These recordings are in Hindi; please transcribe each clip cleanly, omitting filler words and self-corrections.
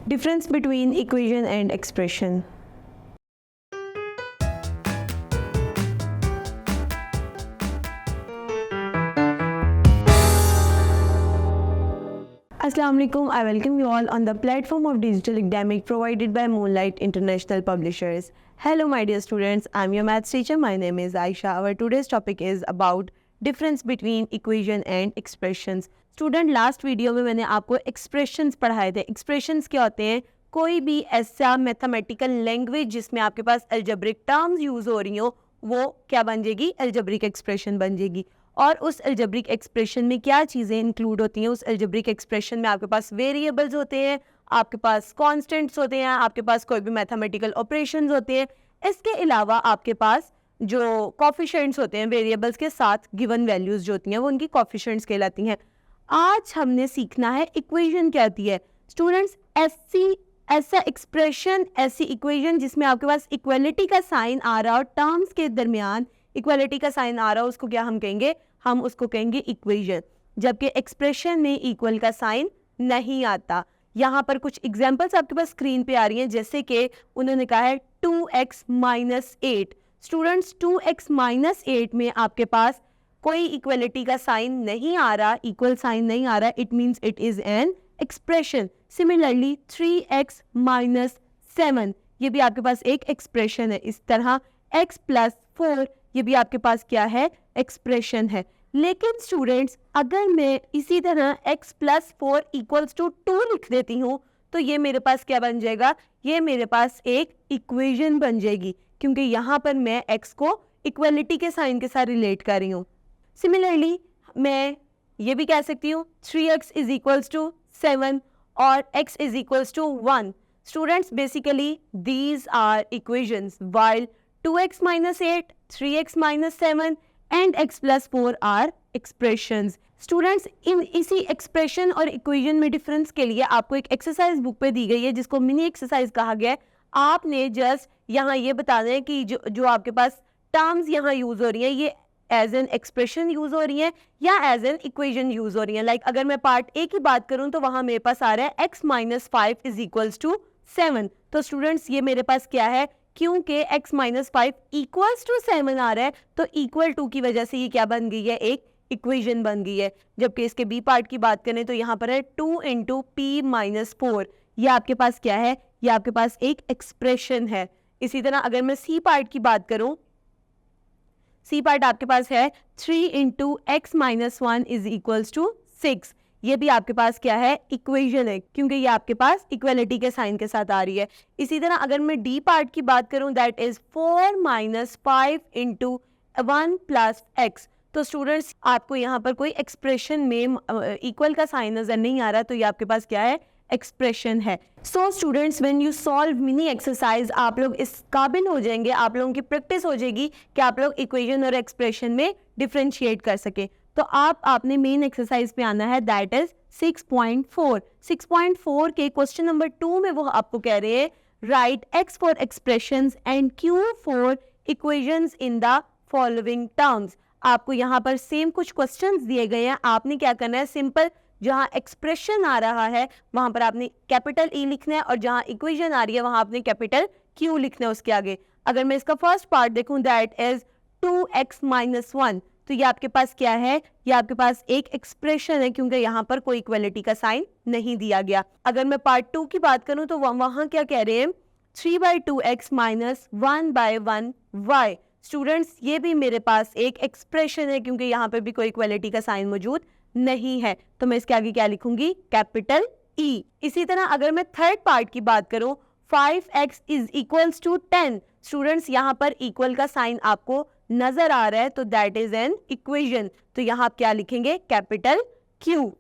Difference between equation and expression. Assalamu alaikum. I welcome you all on the platform of Digital Academic provided by Moonlight International Publishers. Hello my dear students, I'm your maths teacher. My name is Aisha. Our today's topic is about difference between equation and expressions. Student, last video में मैंने आपको expressions पढ़ाए थे. Expressions क्या होते हैं? कोई भी ऐसा मैथमेटिकल लैंग्वेज जिसमें आपके पास अलजेब्रिक टर्म्स यूज़ हो रही हो, वो क्या बन जाएगी? अलजेब्रिक एक्सप्रेशन बन जाएगी. और उस अलजेब्रिक एक्सप्रेशन में क्या चीज़ें इंक्लूड होती हैं? उस अलजेब्रिक एक्सप्रेशन में आपके पास वेरिएबल्स होते हैं, आपके पास कॉन्स्टेंट्स होते हैं, आपके पास कोई भी मैथमेटिकल ऑपरेशंस होते हैं. इसके अलावा आपके पास जो कोफिशिएंट्स होते हैं वेरिएबल्स के साथ गिवन वैल्यूज़ जो होती हैं वो उनकी कोफिशिएंट्स कहलाती हैं. आज हमने सीखना है इक्वेशन क्या होती है. स्टूडेंट्स, ऐसा एक्सप्रेशन, ऐसी इक्वेशन जिसमें आपके पास इक्वलिटी का साइन आ रहा हो, टर्म्स के दरमियान इक्वलिटी का साइन आ रहा हो, उसको क्या हम कहेंगे? हम उसको कहेंगे इक्वेशन. जबकि एक्सप्रेशन में इक्वल का साइन नहीं आता. यहाँ पर कुछ एग्जांपल्स आपके पास स्क्रीन पे आ रही हैं, जैसे कि उन्होंने कहा है 2x minus 8. Students, 2x minus 8 में आपके पास कोई इक्वलिटी का साइन नहीं आ रहा, इक्वल साइन नहीं आ रहा. It means it is an expression. Similarly 3x minus 7, ये भी आपके पास एक एक्सप्रेशन है. इस तरह x प्लस 4, ये भी आपके पास क्या है? एक्सप्रेशन है. लेकिन स्टूडेंट्स, अगर मैं इसी तरह x प्लस 4 इक्वल्स टू 2 लिख देती हूँ तो ये मेरे पास क्या बन जाएगा? ये मेरे पास एक इक्वेशन बन जाएगी, क्योंकि यहाँ पर मैं x को इक्वलिटी के साइन के साथ रिलेट कर रही हूँ. सिमिलरली मैं ये भी कह सकती हूँ 3x इज इक्वल्स टू 7 और x is equals to 1. Students, basically these are equations, while 2x minus 8, 3x minus 7 and x plus 4 are expressions. Students, इन इसी एक्सप्रेशन और इक्वेशन में डिफरेंस के लिए आपको एक एक्सरसाइज बुक पे दी गई है जिसको मिनी एक्सरसाइज कहा गया है. आपने जस्ट यहाँ ये बताना है कि जो आपके पास टर्म्स यहाँ यूज हो रही हैं ये एज एन एक्सप्रेशन यूज हो रही हैं या एज एन इक्वेशन यूज हो रही हैं. लाइक अगर मैं पार्ट ए की बात करूँ तो वहाँ मेरे पास आ रहा है x minus 5 is equals to 7. तो स्टूडेंट्स, ये मेरे पास क्या है? क्योंकि x माइनस 5 इक्वल्स टू 7 आ रहा है तो इक्वल टू की वजह से ये क्या बन गई है? एक इक्वेशन बन गई है. जबकि इसके बी पार्ट की बात करें तो यहाँ पर है 2 इंटू पी माइनस 4. ये आपके पास क्या है? ये आपके पास एक एक्सप्रेशन है. इसी तरह अगर मैं सी पार्ट की बात करूँ, सी पार्ट आपके पास है 3 into x minus 1 is equals to 6. ये भी आपके पास क्या है? इक्वेशन है, क्योंकि ये आपके पास इक्वलिटी के साइन के साथ आ रही है. इसी तरह अगर मैं डी पार्ट की बात करूं, that is 4 minus 5 into 1 plus x. तो स्टूडेंट्स, आपको यहाँ पर कोई एक्सप्रेशन में इक्वल का साइन नजर नहीं आ रहा, तो ये आपके पास क्या है? एक्सप्रेशन है. So students, when you solve mini exercise, आप लोग इस काबिल हो जाएंगे, आप लोगों की प्रैक्टिस हो जाएगी कि आप लोग इक्वेशन और एक्सप्रेशन में डिफरेंशिएट कर सके. तो आपने मेन एक्सरसाइज पे आना है, दैट इज 6.4. 6.4 के क्वेश्चन नंबर 2 में वो आपको कह रहे हैं right x for expressions and q for equations in the following terms. आपको यहाँ पर सेम कुछ क्वेश्चंस दिए गए हैं. आपने क्या करना है? सिंपल, जहाँ एक्सप्रेशन आ रहा है वहां पर आपने कैपिटल ई लिखना है और जहाँ इक्वेशन आ रही है वहां आपने कैपिटल क्यू लिखना है उसके आगे. अगर मैं इसका फर्स्ट पार्ट देखूं, दैट इज 2x माइनस 1, तो ये आपके पास क्या है? ये आपके पास एक एक्सप्रेशन है, क्योंकि यहाँ पर कोई इक्वलिटी का साइन नहीं दिया गया. अगर मैं पार्ट 2 की बात करूं तो वहां क्या कह रहे हैं? 3/2x minus 1/1y. स्टूडेंट्स, ये भी मेरे पास एक एक्सप्रेशन है, क्योंकि यहाँ पर भी कोई इक्वलिटी का साइन मौजूद नहीं है, तो मैं इसके आगे क्या लिखूंगी? Capital E. इसी तरह अगर मैं थर्ड पार्ट की बात करूं, 5x is equals to 10. Students, यहाँ पर इक्वल का साइन आपको नजर आ रहा है, तो दैट इज एन इक्वेशन. तो यहाँ आप क्या लिखेंगे? Capital Q.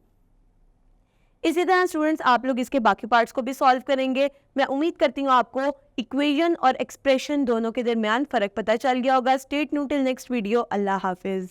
इसी तरह स्टूडेंट्स, आप लोग इसके बाकी पार्ट्स को भी सॉल्व करेंगे. मैं उम्मीद करती हूँ आपको इक्वेशन और एक्सप्रेशन दोनों के दरमियान फर्क पता चल गया होगा. Stay tuned till next video. Allah हाफिज.